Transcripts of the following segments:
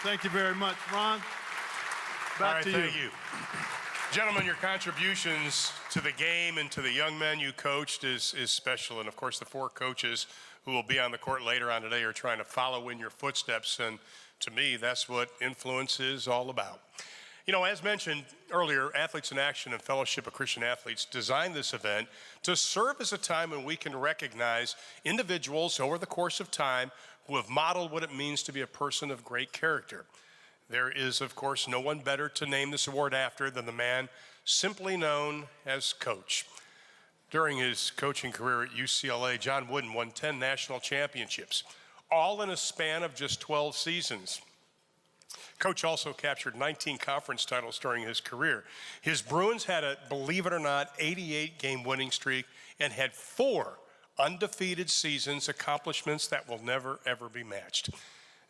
Thank you very much, Ron. Back to you. Thank you. Gentlemen, your contributions to the game and to the young men you coached is special. And of course, the four coaches who will be on the court later on today are trying to follow in your footsteps. And to me, that's what influence is all about. You know, as mentioned earlier, Athletes in Action and Fellowship of Christian Athletes designed this event to serve as a time when we can recognize individuals over the course of time who have modeled what it means to be a person of great character. There is, of course, no one better to name this award after than the man simply known as Coach. During his coaching career at UCLA, John Wooden won 10 national championships, all in a span of just 12 seasons. Coach also captured 19 conference titles during his career. His Bruins had a, believe it or not, 88-game winning streak and had 4 undefeated seasons, accomplishments that will never, ever be matched.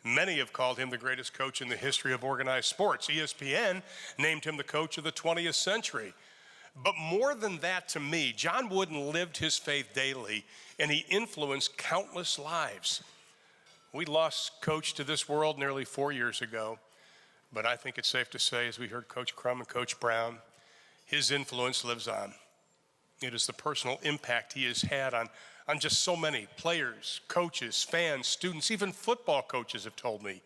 Many have called him the greatest coach in the history of organized sports. ESPN named him the coach of the 20th century. But more than that, to me, John Wooden lived his faith daily, and he influenced countless lives. We lost Coach to this world nearly 4 years ago, but I think it's safe to say, as we heard Coach Crum and Coach Brown, his influence lives on. It is the personal impact he has had on just so many players, coaches, fans, students, even football coaches have told me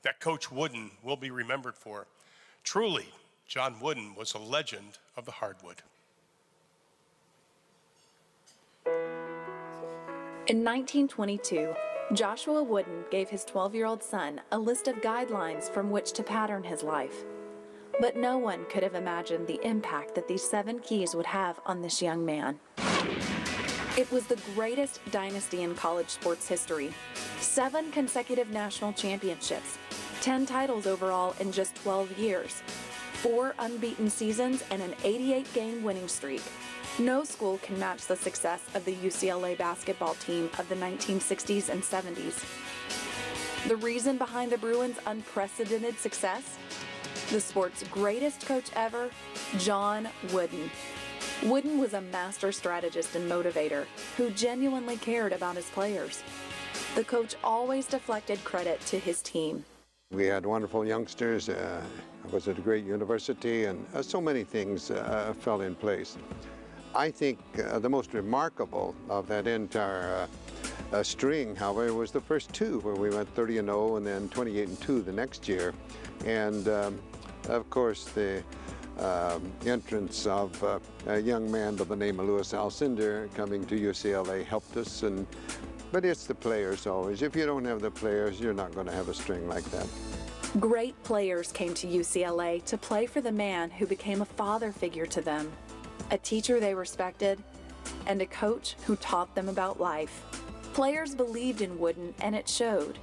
that Coach Wooden will be remembered for. Truly, John Wooden was a legend of the hardwood. In 1922, Joshua Wooden gave his 12-year-old son a list of guidelines from which to pattern his life. But no one could have imagined the impact that these 7 keys would have on this young man. It was the greatest dynasty in college sports history. 7 consecutive national championships, 10 titles overall in just 12 years, 4 unbeaten seasons, and an 88-game winning streak. No school can match the success of the UCLA basketball team of the 1960s and 70s. The reason behind the Bruins' unprecedented success? The sport's greatest coach ever, John Wooden. Wooden was a master strategist and motivator who genuinely cared about his players. The coach always deflected credit to his team. We had wonderful youngsters. I was at a great university, and so many things fell in place. I think the most remarkable of that entire string, however, was the first 2, where we went 30-0 and then 28-2 the next year. And of course, the entrance of a young man by the name of Louis Alcindor coming to UCLA helped us. But it's the players always. If you don't have the players, you're not going to have a string like that. Great players came to UCLA to play for the man who became a father figure to them, a teacher they respected, and a coach who taught them about life. Players believed in Wooden, and it showed.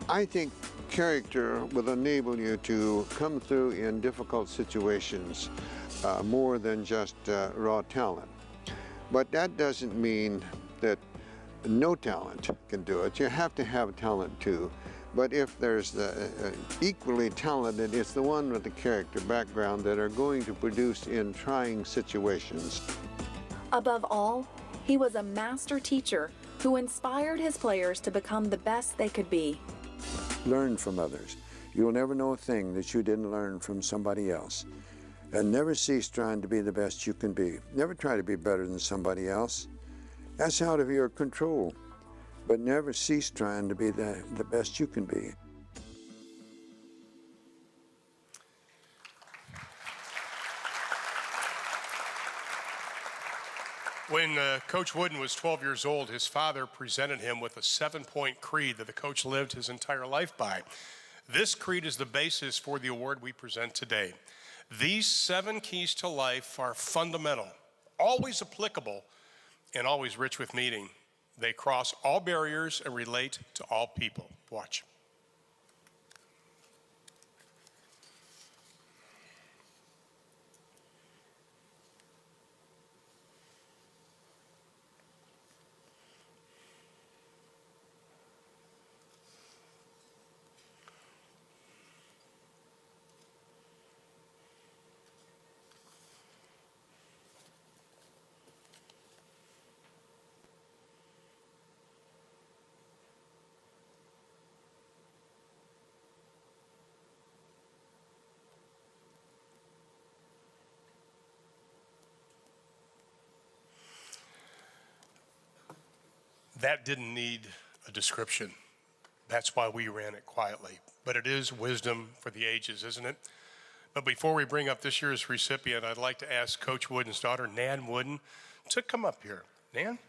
I think character will enable you to come through in difficult situations more than just raw talent. But that doesn't mean that no talent can do it. You have to have talent too. But if there's equally talented, it's the one with the character background that are going to produce in trying situations. Above all, he was a master teacher who inspired his players to become the best they could be. Learn from others. You'll never know a thing that you didn't learn from somebody else. And never cease trying to be the best you can be. Never try to be better than somebody else. That's out of your control. But never cease trying to be the best you can be. When Coach Wooden was 12 years old, his father presented him with a 7-point creed that the coach lived his entire life by. This creed is the basis for the award we present today. These 7 keys to life are fundamental, always applicable, and always rich with meaning. They cross all barriers and relate to all people. Watch. that didn't need a description. That's why we ran it quietly. But it is wisdom for the ages, isn't it? But before we bring up this year's recipient, I'd like to ask Coach Wooden's daughter, Nan Wooden, to come up here. Nan?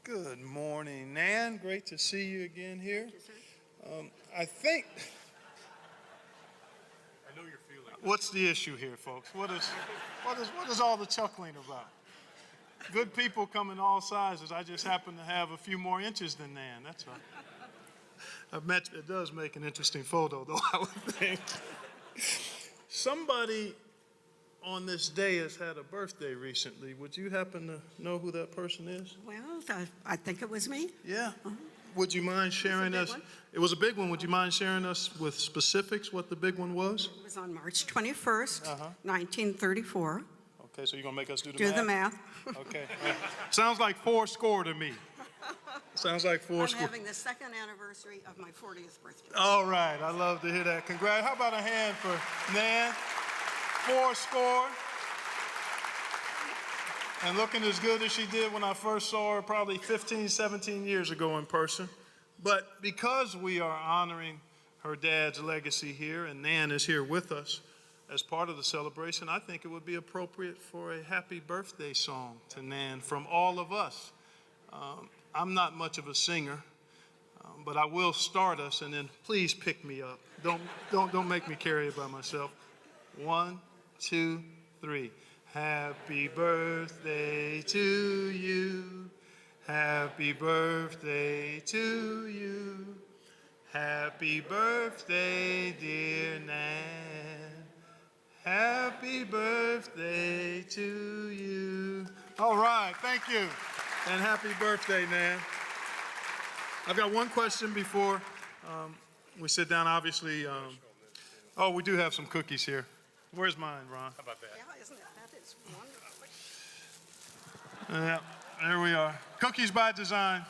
Good morning, Nan. Great to see you again here. Thank you, sir. I think, I know you're feeling it. what's the issue here, folks? What is all the chuckling about? Good people come in all sizes. I just happen to have a few more inches than Nan, that's all. It does make an interesting photo, though, I would think. Somebody on this day has had a birthday recently. Would you happen to know who that person is? Well, I think it was me. Yeah. Would you mind sharing big us? one. It was a big one. Would you mind sharing us with specifics what the big one was? It was on March 21st, 1934. Okay, so you're going to make us do the Do math? the math. Okay. Sounds like 4 score to me. Sounds like 4 I'm score. having the second anniversary of my 40th birthday. All right. I love to hear that. Congrats. How about a hand for Nan? 4 score. And looking as good as she did when I first saw her probably 15, 17 years ago in person. But because we are honoring her dad's legacy here, and Nan is here with us as part of the celebration, I think it would be appropriate for a happy birthday song to Nan from all of us. I'm not much of a singer, but I will start us, and then please pick me up. Don't make me carry it by myself. 1, 2, 3. Happy birthday to you. Happy birthday to you. Happy birthday, dear Nan. Happy birthday to you. All right, thank you. And happy birthday, Nan. I've got one question before we sit down. Obviously, oh, we do have some cookies here. Where's mine, Ron? How about that? Yeah, isn't it? That is wonderful. Yeah, there we are. Cookies by design,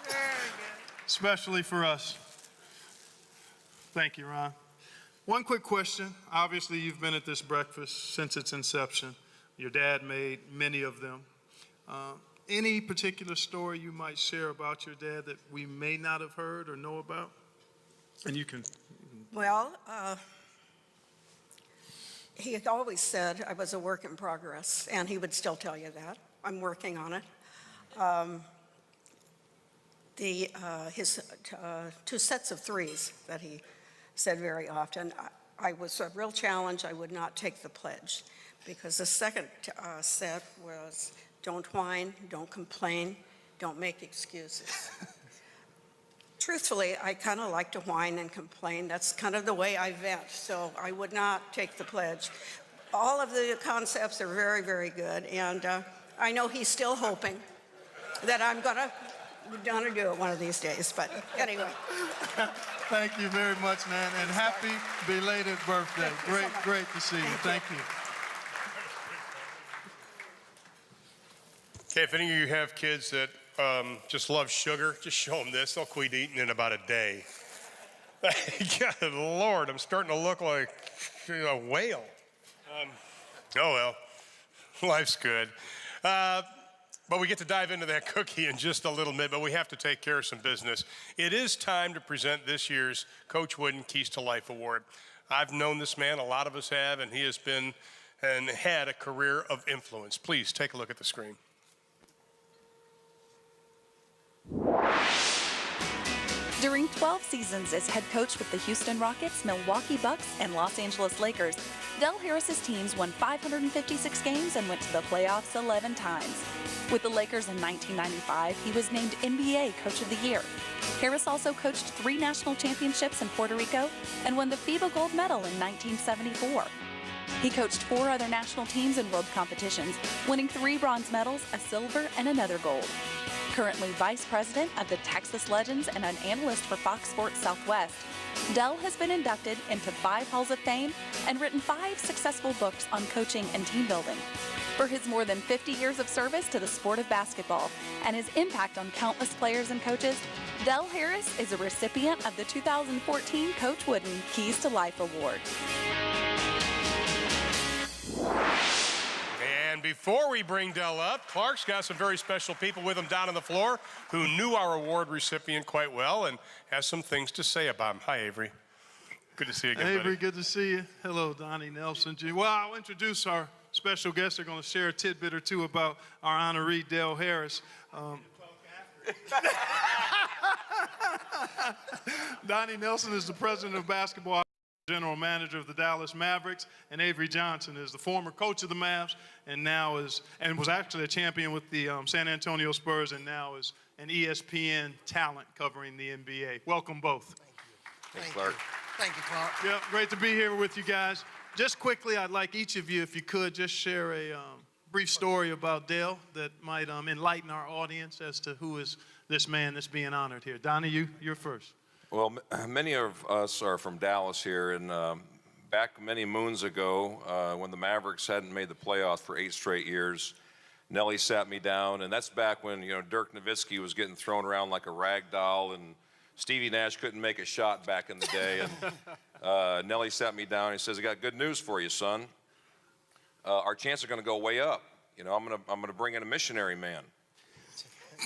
Very good. especially for us. Thank you, Ron. One quick question. Obviously, you've been at this breakfast since its inception. Your dad made many of them. Any particular story you might share about your dad that we may not have heard or know about? And you can. Well, he had always said I was a work in progress, and he would still tell you that. I'm working on it. His 2 sets of 3s that he said very often, I was a real challenge. I would not take the pledge, because the second set was don't whine, don't complain, don't make excuses. Truthfully, I kind of like to whine and complain. That's kind of the way I vent, so I would not take the pledge. All of the concepts are very, very good, and I know he's still hoping that I'm gonna do it one of these days, but anyway. Thank you very much, Nan, and happy belated birthday. Great to see you. Thank you. Okay, if any of you have kids that just love sugar, just show them this. They'll quit eating in about a day. God, Lord, I'm starting to look like a whale. Oh, well, life's good. But we get to dive into that cookie in just a little bit, but we have to take care of some business. It is time to present this year's Coach Wooden Keys to Life Award. I've known this man, a lot of us have, and he has been and had a career of influence. Please take a look at the screen. During 12 seasons as head coach with the Houston Rockets, Milwaukee Bucks, and Los Angeles Lakers, Dell Harris's teams won 556 games and went to the playoffs 11 times. With the Lakers in 1995, he was named NBA Coach of the Year. Harris also coached 3 national championships in Puerto Rico and won the FIBA gold medal in 1974. He coached 4 other national teams in world competitions, winning 3 bronze medals, a silver, and another gold. Currently vice president of the Texas Legends and an analyst for Fox Sports Southwest, Dell has been inducted into 5 Halls of Fame and written 5 successful books on coaching and team building. For his more than 50 years of service to the sport of basketball and his impact on countless players and coaches, Dell Harris is a recipient of the 2014 Coach Wooden Keys to Life Award. And before we bring Dell up, Clark's got some very special people with him down on the floor who knew our award recipient quite well and has some things to say about him. Hi, Avery. Good to see you again, Avery, buddy. good to see you. Hello, Donnie Nelson. Well, I'll introduce our special guests. They're going to share a tidbit or two about our honoree, Dell Harris. Donnie Nelson is the president of basketball, general manager of the Dallas Mavericks, and Avery Johnson is the former coach of the Mavs and now was actually a champion with the San Antonio Spurs and now is an ESPN talent covering the NBA. Welcome both. Thanks, Clark. Thank you, Clark. Yeah, great to be here with you guys. Just quickly, I'd like each of you, if you could, just share a brief story about Dell that might enlighten our audience as to who is this man that's being honored here. Donnie, you're first. Well, many of us are from Dallas here, and back many moons ago, when the Mavericks hadn't made the playoffs for 8 straight years, Nellie sat me down, and that's back when, you know, Dirk Nowitzki was getting thrown around like a rag doll, and Stevie Nash couldn't make a shot back in the day. And Nellie sat me down and he says, "I got good news for you, son. Our chances are going to go way up. You know, I'm gonna bring in a missionary man."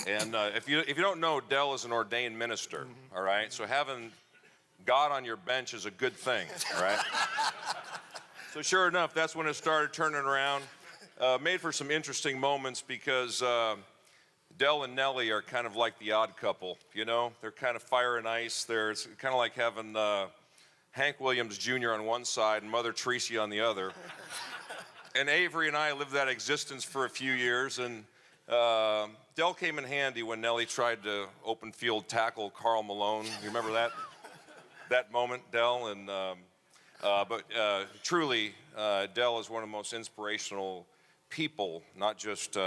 And if you don't know, Dell is an ordained minister. All right, so having God on your bench is a good thing. All right. So sure enough, that's when it started turning around. Made for some interesting moments because Dell and Nellie are kind of like the odd couple. You know, they're kind of fire and ice. It's kind of like having Hank Williams Jr. on one side and Mother Teresa on the other. And Avery and I lived that existence for a few years, and Dell came in handy when Nellie tried to open field tackle Karl Malone. You remember that moment, Dell? And but truly, Dell is one of the most inspirational people, not just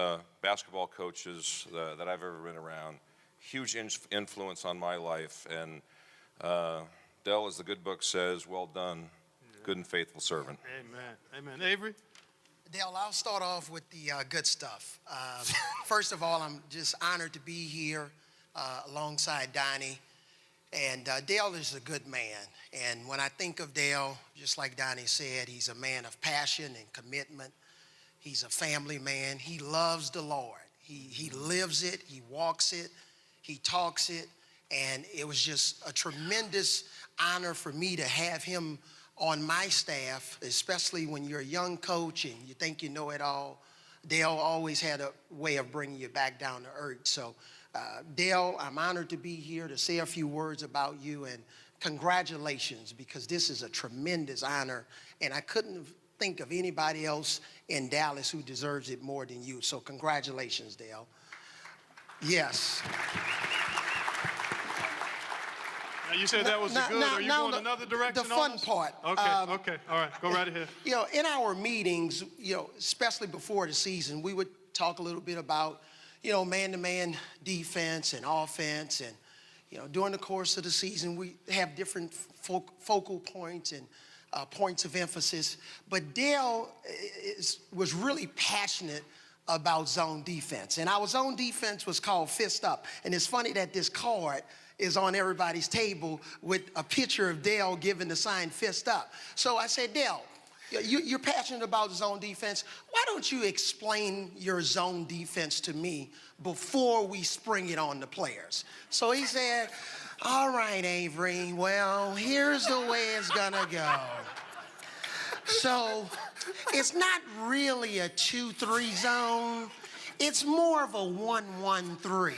basketball coaches that I've ever been around. Huge influence on my life, and Dell, as the good book says, well done, good and faithful servant. Amen. Amen. Avery? Dale, I'll start off with the good stuff. First of all, I'm just honored to be here alongside Donnie. And Dale is a good man. And when I think of Dale, just like Donnie said, he's a man of passion and commitment. He's a family man. He loves the Lord. He lives it. He walks it. He talks it. And it was just a tremendous honor for me to have him on my staff, especially when you're a young coach and you think you know it all. Dale always had a way of bringing you back down to earth. So, Dale, I'm honored to be here to say a few words about you, and congratulations, because this is a tremendous honor, and I couldn't think of anybody else in Dallas who deserves it more than you. So congratulations, Dale. Yes. Now, you said that was the good. Are you going another direction? The fun on us? part. Okay. All right. Go right ahead. You know, in our meetings, you know, especially before the season, we would talk a little bit about, you know, man-to-man defense and offense. And, you know, during the course of the season, we have different focal points and points of emphasis. But Dale was really passionate about zone defense. And our zone defense was called Fist Up. And it's funny that this card is on everybody's table with a picture of Dale giving the sign Fist Up. So I said, Dale, you're passionate about zone defense. Why don't you explain your zone defense to me before we spring it on the players? So he said, all right, Avery, well, here's the way it's gonna go. So it's not really a 2-3 zone. It's more of a 1-1-3.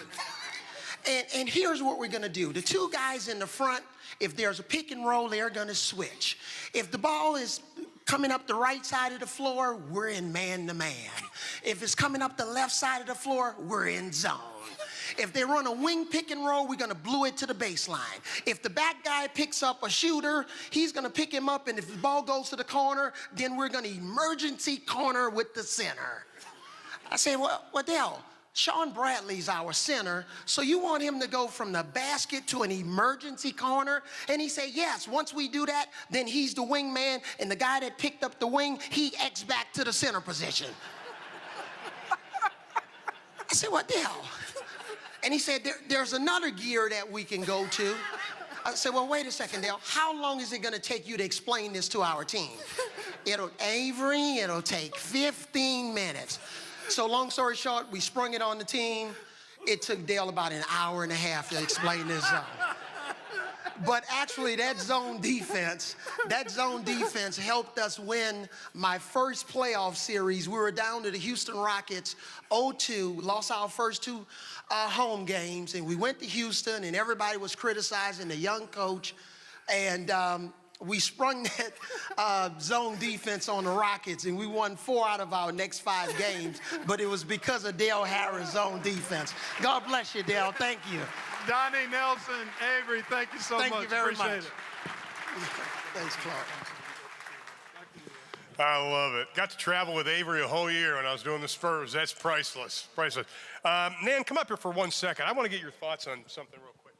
And here's what we're gonna do. The two guys in the front, if there's a pick and roll, they're gonna switch. If the ball is coming up the right side of the floor, we're in man-to-man. If it's coming up the left side of the floor, we're in zone. If they run a wing pick and roll, we're gonna blue it to the baseline. If the back guy picks up a shooter, he's gonna pick him up, and if the ball goes to the corner, then we're gonna emergency corner with the center. I said, well, Dale, Sean Bradley's our center, so you want him to go from the basket to an emergency corner? And he said, yes, once we do that, then he's the wingman, and the guy that picked up the wing, he X back to the center position. I said, well, Dale. And he said, there's another gear that we can go to. I said, well, wait a second, Dell. How long is it going to take you to explain this to our team? Avery, it'll take 15 minutes. So long story short, we sprung it on the team. It took Dale about an hour and a half to explain this zone. But actually, that zone defense helped us win my first playoff series. We were down to the Houston Rockets 0-2, lost our first two home games, and we went to Houston, and everybody was criticizing the young coach, and we sprung that zone defense on the Rockets, and we won 4 out of our next 5 games, but it was because of Dale Harris' zone defense. God bless you, Dale. Thank you. Donnie, Nelson, Avery, thank you so much. Thank you very Appreciate much. it. Thanks, Clark. I love it. Got to travel with Avery a whole year when I was doing the Spurs. That's priceless, priceless. Nan, come up here for 1 second. I want to get your thoughts on something real quick.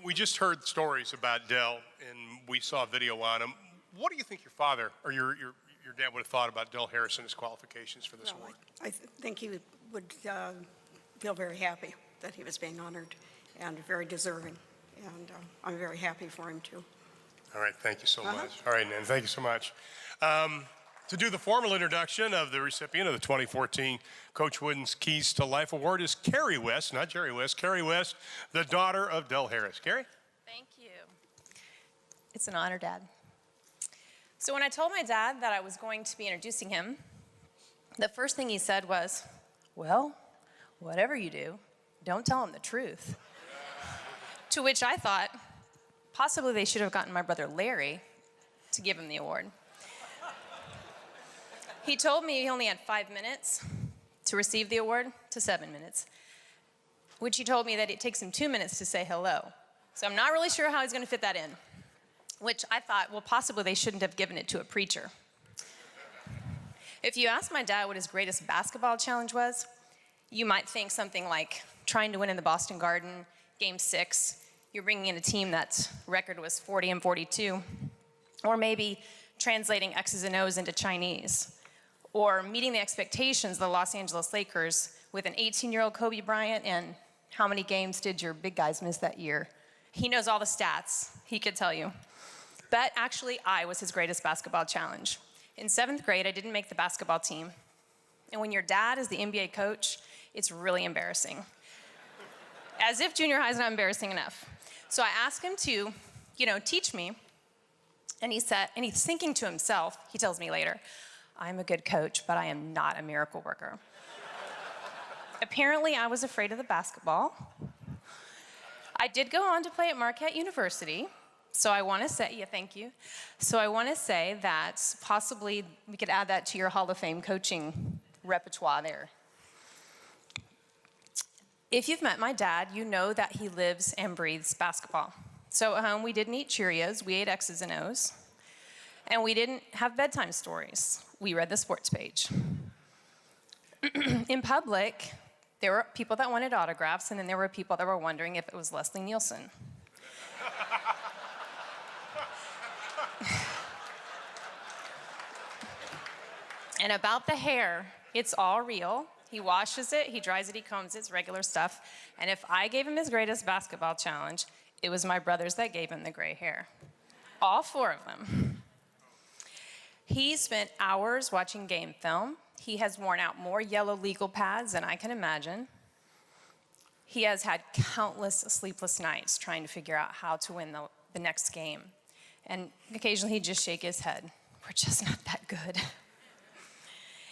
We just heard stories about Dell, and we saw a video on him. What do you think your father or your dad would have thought about Dell Harris and his qualifications for this award? I think he would feel very happy that he was being honored and very deserving. And I'm very happy for him, too. All right, thank you so much. All right, Nan, thank you so much. To do the formal introduction of the recipient of the 2014 Coach Wooden's Keys to Life Award is Carrie West, not Jerry West, Carrie West, the daughter of Dell Harris. Carrie? Thank you. It's an honor, Dad. So when I told my dad that I was going to be introducing him, the first thing he said was, well, whatever you do, don't tell him the truth. To which I thought, possibly they should have gotten my brother Larry to give him the award. He told me he only had 5 minutes to receive the award to 7 minutes, which he told me that it takes him 2 minutes to say hello. So I'm not really sure how he's going to fit that in, which I thought, well, possibly they shouldn't have given it to a preacher. If you ask my dad what his greatest basketball challenge was, you might think something like trying to win in the Boston Garden, Game 6, you're bringing in a team that's record was 40-42, or maybe translating X's and O's into Chinese, or meeting the expectations of the Los Angeles Lakers with an 18-year-old Kobe Bryant, and how many games did your big guys miss that year? He knows all the stats, he could tell you. But actually, I was his greatest basketball challenge. In 7th grade, I didn't make the basketball team. And when your dad is the NBA coach, it's really embarrassing. As if junior high is not embarrassing enough. So I asked him to, teach me. And he's thinking to himself, he tells me later, I'm a good coach, but I am not a miracle worker. Apparently, I was afraid of the basketball. I did go on to play at Marquette University. So I want to say, thank you. So I want to say that possibly we could add that to your Hall of Fame coaching repertoire there. If you've met my dad, you know that he lives and breathes basketball. So at home, we didn't eat Cheerios, we ate X's and O's. And we didn't have bedtime stories. We read the sports page. In public, there were people that wanted autographs, and then there were people that were wondering if it was Leslie Nielsen. And about the hair, it's all real. He washes it, he dries it, he combs it, it's regular stuff. And if I gave him his greatest basketball challenge, it was my brothers that gave him the gray hair. All 4 of them. He spent hours watching game film. He has worn out more yellow legal pads than I can imagine. He has had countless sleepless nights trying to figure out how to win the next game. And occasionally he'd just shake his head. We're just not that good.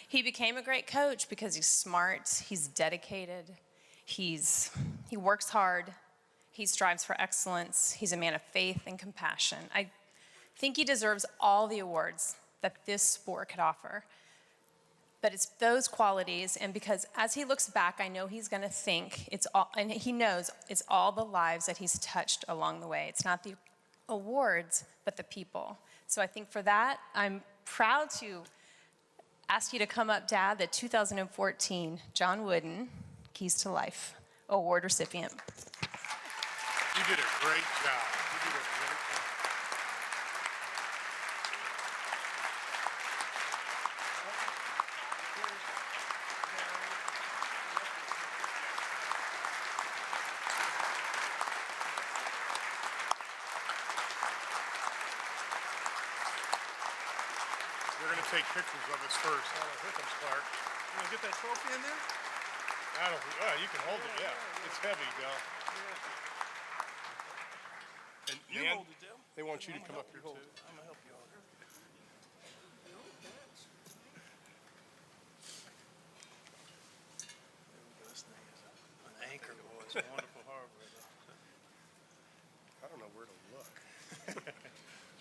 He became a great coach because he's smart, he's dedicated, he works hard, he strives for excellence, he's a man of faith and compassion. I think he deserves all the awards that this sport could offer. But it's those qualities, and because as he looks back, I know he's gonna think it's all, and he knows it's all the lives that he's touched along the way. It's not the awards, but the people. So I think for that, I'm proud to ask you to come up, Dad, the 2014 John Wooden Keys to Life Award recipient. You did a great job. You did a great job. We're going to take pictures of us first. Oh, here comes Clark. You want to get that trophy in there? You can hold it, yeah. It's heavy, Dell. And You Nan, hold it, Dell. they want you to come up here, too. I'm going to help you hold it. This thing is an anchor, boy. It's a wonderful harbor. I don't know where to look.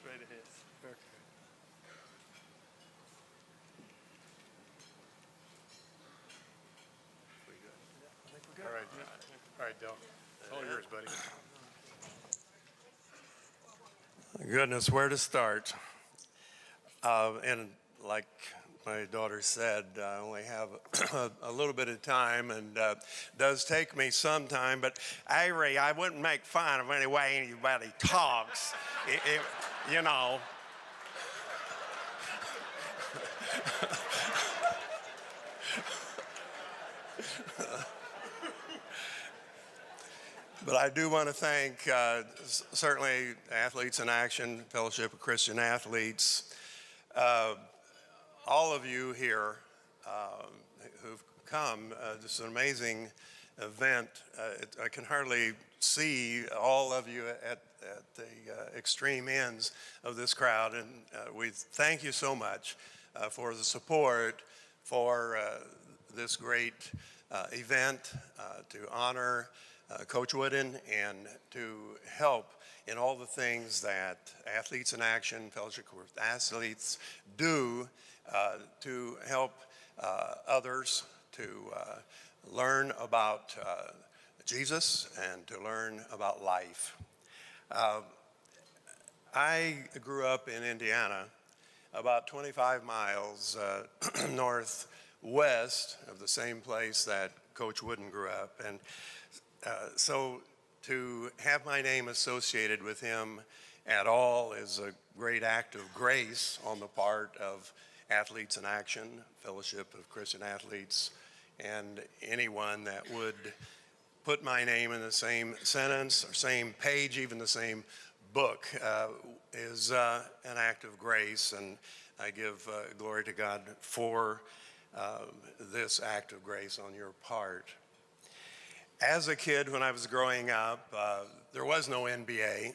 Straight ahead. Okay. All right. All right, Dell. It's all yours, buddy. Goodness, where to start? And like my daughter said, I only have a little bit of time, and does take me some time. But Avery, I wouldn't make fun of any way anybody talks. You know. But I do want to thank certainly Athletes in Action, Fellowship of Christian Athletes, all of you here who've come. This is an amazing event. I can hardly see all of you at the extreme ends of this crowd, and we thank you so much for the support for this great event to honor Coach Wooden and to help in all the things that Athletes in Action, Fellowship with Athletes do to help others to learn about Jesus and to learn about life. I grew up in Indiana, about 25 miles northwest of the same place that Coach Wooden grew up. And so to have my name associated with him at all is a great act of grace on the part of Athletes in Action, Fellowship of Christian Athletes, and anyone that would put my name in the same sentence or same page, even the same book, is an act of grace, and I give glory to God for this act of grace on your part. As a kid, when I was growing up, there was no NBA.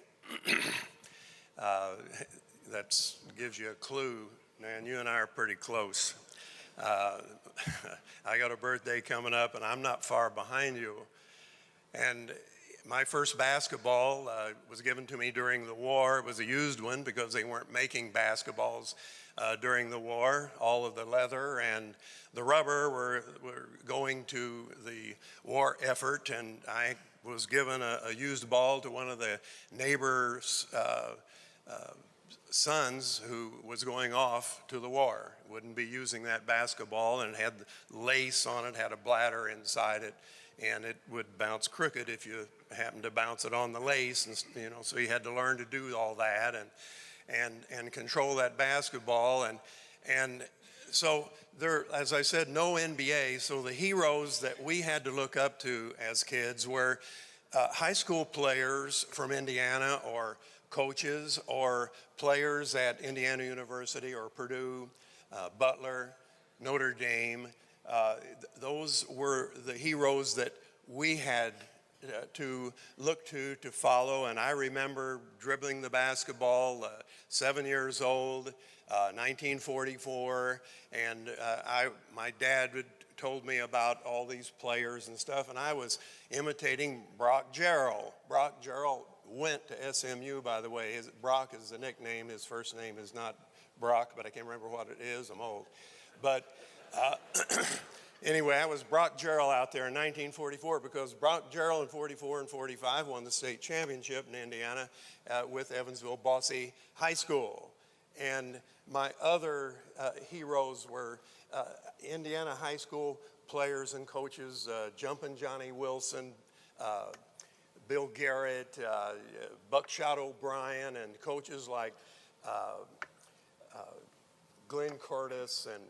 That gives you a clue. Man, you and I are pretty close. I got a birthday coming up, and I'm not far behind you. And my first basketball was given to me during the war. It was a used one because they weren't making basketballs during the war. All of the leather and the rubber were going to the war effort, and I was given a used ball to one of the neighbors' sons who was going off to the war. Wouldn't be using that basketball, and it had lace on it, had a bladder inside it, and it would bounce crooked if you happened to bounce it on the lace, and so you had to learn to do all that and control that basketball, and so there, as I said, no NBA. So the heroes that we had to look up to as kids were high school players from Indiana, or coaches, or players at Indiana University or Purdue, Butler, Notre Dame. Those were the heroes that we had to look to follow. And I remember dribbling the basketball, 7 years old, 1944, and my dad told me about all these players and stuff, and I was imitating Brock Jarrell. Brock Jarrell went to SMU, by the way. Brock is the nickname. His first name is not Brock, but I can't remember what it is. I'm old. But anyway, I was Brock Jarrell out there in 1944 because Brock Jarrell in 44 and 45 won the state championship in Indiana with Evansville Bosse High School. And my other heroes were Indiana high school players and coaches, Jumpin' Johnny Wilson, Bill Garrett, Buckshot O'Brien, and coaches like Glenn Curtis and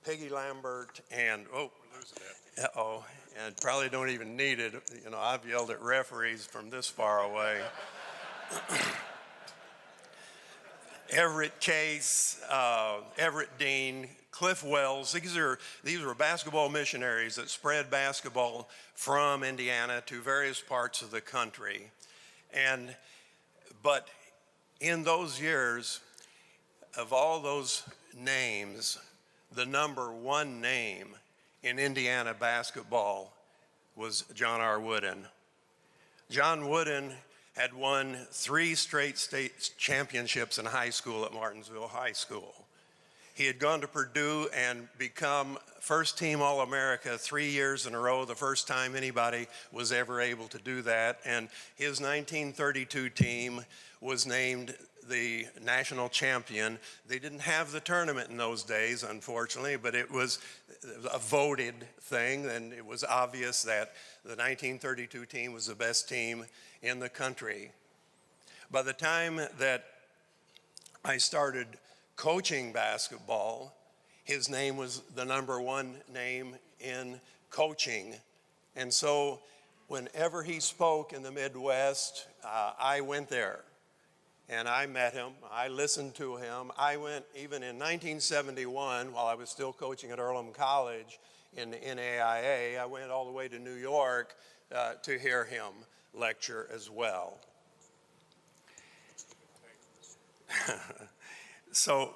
Peggy Lambert, and and probably don't even need it. I've yelled at referees from this far away. Everett Case, Everett Dean, Cliff Wells. These were basketball missionaries that spread basketball from Indiana to various parts of the country. But in those years, of all those names, the number one name in Indiana basketball was John R. Wooden. John Wooden had won 3 straight state championships in high school at Martinsville High School. He had gone to Purdue and become first-team All-America 3 years in a row, the first time anybody was ever able to do that. And his 1932 team was named the national champion. They didn't have the tournament in those days, unfortunately, but it was a voted thing, and it was obvious that the 1932 team was the best team in the country. By the time that I started coaching basketball, his name was the number one name in coaching. And so whenever he spoke in the Midwest, I went there. And I met him, I listened to him. I went, even in 1971, while I was still coaching at Earlham College in the NAIA, I went all the way to New York to hear him lecture as well. So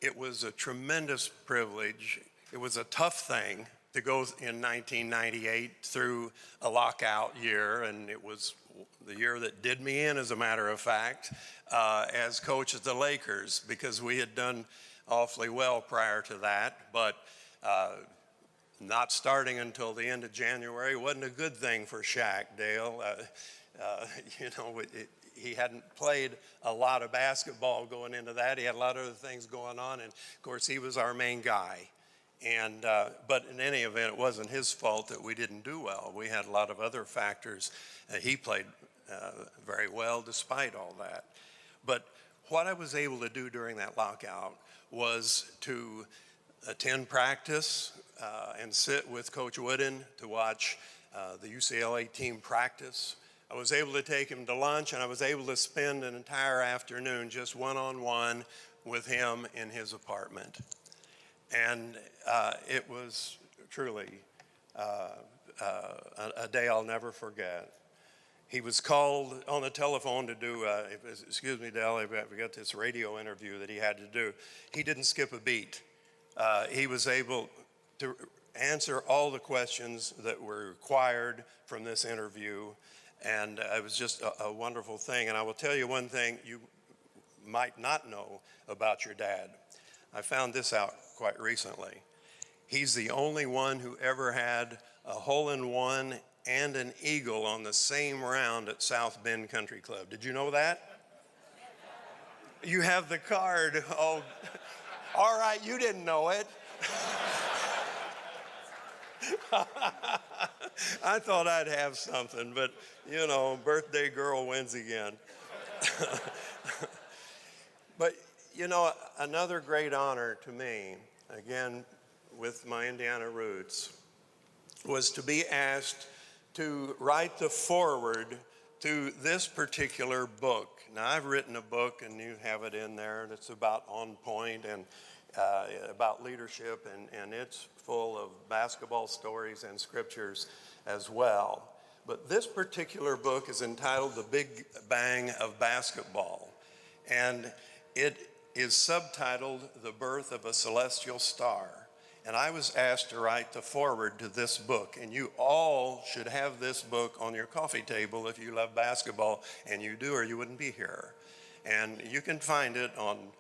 it was a tremendous privilege. It was a tough thing to go in 1998 through a lockout year, and it was the year that did me in, as a matter of fact, as coach of the Lakers, because we had done awfully well prior to that, but not starting until the end of January wasn't a good thing for Shaq, Dale. He hadn't played a lot of basketball going into that. He had a lot of other things going on, and of course he was our main guy. But in any event, it wasn't his fault that we didn't do well. We had a lot of other factors. He played very well despite all that. But what I was able to do during that lockout was to attend practice and sit with Coach Wooden to watch the UCLA team practice. I was able to take him to lunch, and I was able to spend an entire afternoon just one-on-one with him in his apartment. And it was truly a day I'll never forget. He was called on the telephone to do, excuse me, Dell, I forgot this radio interview that he had to do. He didn't skip a beat. He was able to answer all the questions that were required from this interview, and it was just a wonderful thing. And I will tell you one thing you might not know about your dad. I found this out quite recently. He's the only one who ever had a hole-in-one and an eagle on the same round at South Bend Country Club. Did you know that? You have the card. Oh, all right, you didn't know it. I thought I'd have something, but you know, birthday girl wins again. But you know, another great honor to me, again, with my Indiana roots, was to be asked to write the foreword to this particular book. Now, I've written a book, and you have it in there, and it's about On Point and about leadership, and it's full of basketball stories and scriptures as well. But this particular book is entitled The Big Bang of Basketball, and it is subtitled The Birth of a Celestial Star. And I was asked to write the foreword to this book, and you all should have this book on your coffee table if you love basketball, and you do, or you wouldn't be here. And you can find it on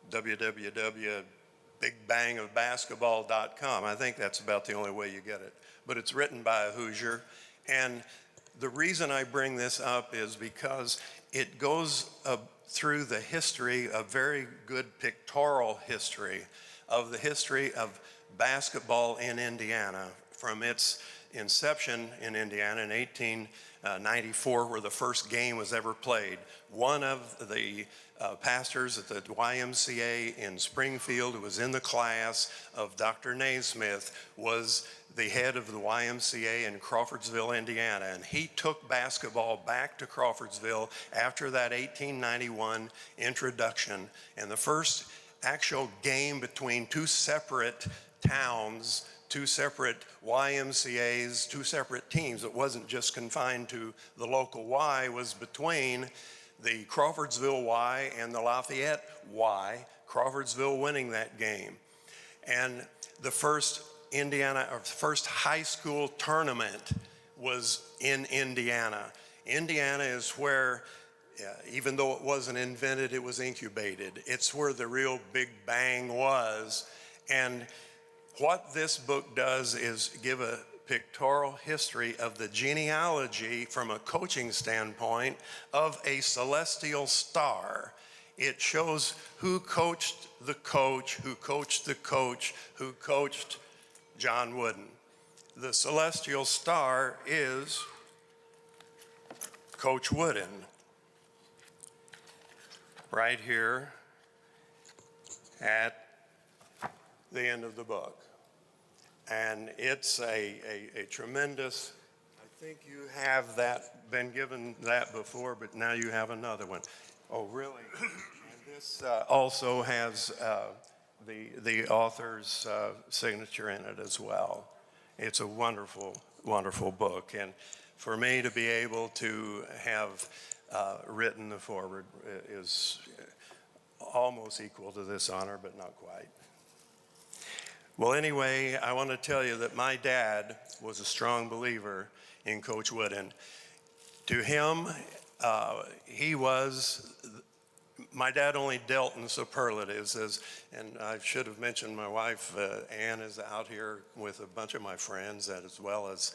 www.bigbangofbasketball.com. I think that's about the only way you get it. But it's written by a Hoosier, and the reason I bring this up is because it goes through the history, a very good pictorial history of the history of basketball in Indiana from its inception in Indiana in 1894, where the first game was ever played. One of the pastors at the YMCA in Springfield, who was in the class of Dr. Naismith, was the head of the YMCA in Crawfordsville, Indiana. And he took basketball back to Crawfordsville after that 1891 introduction. And the first actual game between two separate towns, two separate YMCAs, two separate teams, it wasn't just confined to the local Y, was between the Crawfordsville Y and the Lafayette Y, Crawfordsville winning that game. And the first first high school tournament was in Indiana. Indiana is where, even though it wasn't invented, it was incubated. It's where the real big bang was. And what this book does is give a pictorial history of the genealogy from a coaching standpoint of a celestial star. It shows who coached the coach, who coached the coach, who coached John Wooden. The celestial star is Coach Wooden. Right here at the end of the book. And it's a tremendous, I think you have been given that before, but now you have another one. Oh, really? And this also has the author's signature in it as well. It's a wonderful, wonderful book. And for me to be able to have written the foreword is almost equal to this honor, but not quite. Well, anyway, I want to tell you that my dad was a strong believer in Coach Wooden. To him, my dad only dealt in superlatives, and I should have mentioned my wife, Ann, is out here with a bunch of my friends, as well as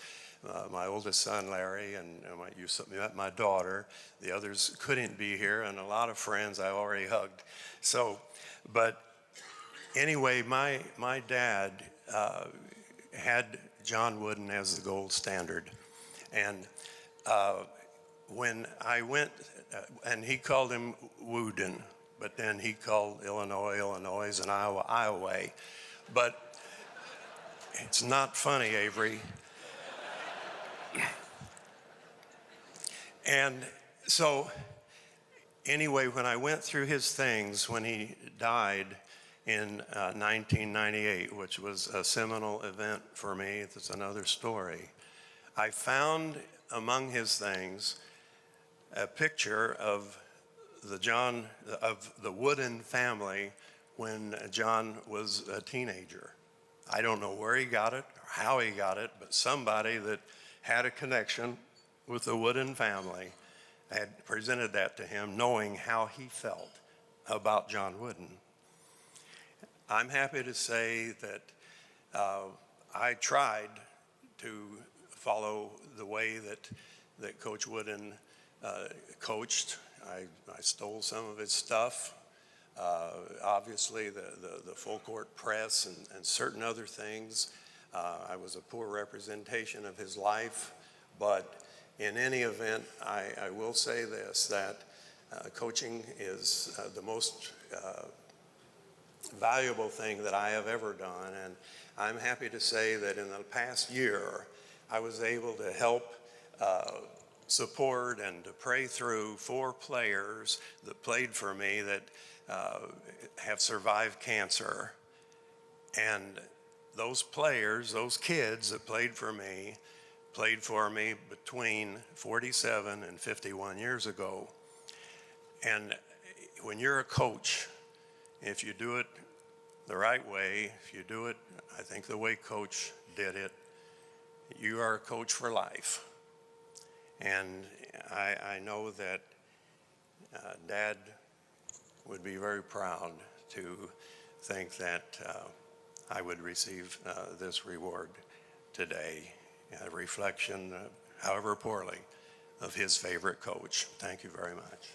my oldest son, Larry, and you met my daughter. The others couldn't be here, and a lot of friends I already hugged. But anyway, my dad had John Wooden as the gold standard. And when I went, and he called him Wooden, but then he called Illinois, and Iowa, Iowa. But it's not funny, Avery. And so, anyway, when I went through his things, when he died in 1998, which was a seminal event for me, that's another story, I found among his things a picture of the Wooden family when John was a teenager. I don't know where he got it or how he got it, but somebody that had a connection with the Wooden family had presented that to him, knowing how he felt about John Wooden. I'm happy to say that I tried to follow the way that Coach Wooden coached. I stole some of his stuff. Obviously, the full court press and certain other things. I was a poor representation of his life, but in any event, I will say this, that coaching is the most valuable thing that I have ever done, and I'm happy to say that in the past year, I was able to help support and to pray through 4 players that played for me that have survived cancer. And those players, those kids that played for me between 47 and 51 years ago. And when you're a coach, if you do it the right way, if you do it, I think the way Coach did it, you are a coach for life. And I know that Dad would be very proud to think that I would receive this reward today, a reflection, however poorly, of his favorite coach. Thank you very much.